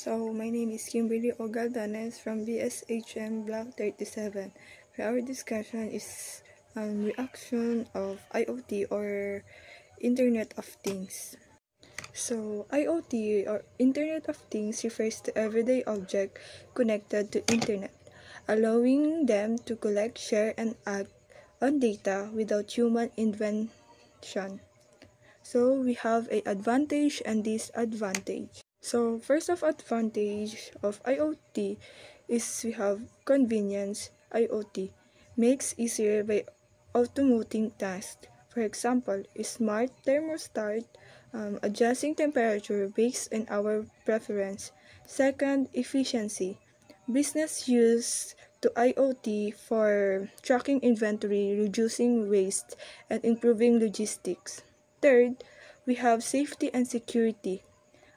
My name is Kimberly Ogaldanes from BSHM Block 37. Our discussion is on reaction of IoT or Internet of Things. IoT or Internet of Things refers to everyday object connected to Internet, allowing them to collect, share, and act on data without human intervention. We have a advantage and disadvantage. First of advantage of IoT is we have convenience. IoT makes easier by automating tasks. For example, a smart thermostat adjusting temperature based on our preference. Second, efficiency. Business use to IoT for tracking inventory, reducing waste, and improving logistics. Third, we have safety and security.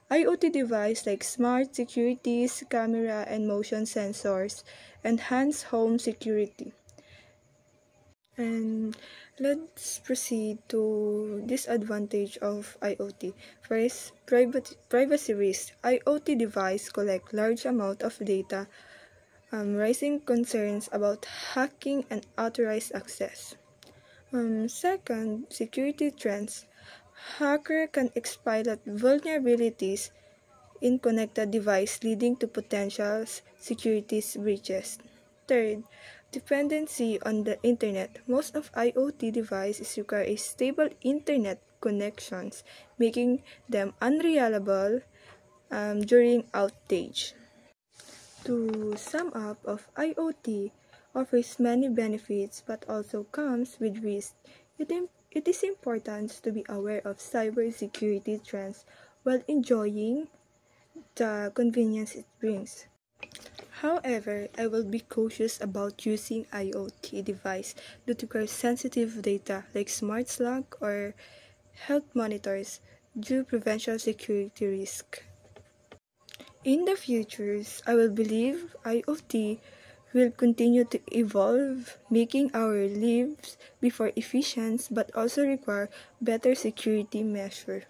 IoT devices like smart securities, camera, and motion sensors enhance home security. And let's proceed to disadvantage of IoT. First, privacy risk. IoT devices collect large amount of data, raising concerns about hacking and unauthorized access. Second, security trends. Hacker can exploit vulnerabilities in connected device, leading to potential security breaches. Third, dependency on the internet. Most of IoT devices require a stable internet connections, making them unreliable during outage. To sum up, IoT offers many benefits but also comes with risks. It is important to be aware of cybersecurity trends while enjoying the convenience it brings. However, I will be cautious about using IoT device due to sensitive data like smart lock or health monitors due prevention security risk. In the future, I will believe IoT will continue to evolve, making our lives be more efficient but also require better security measures.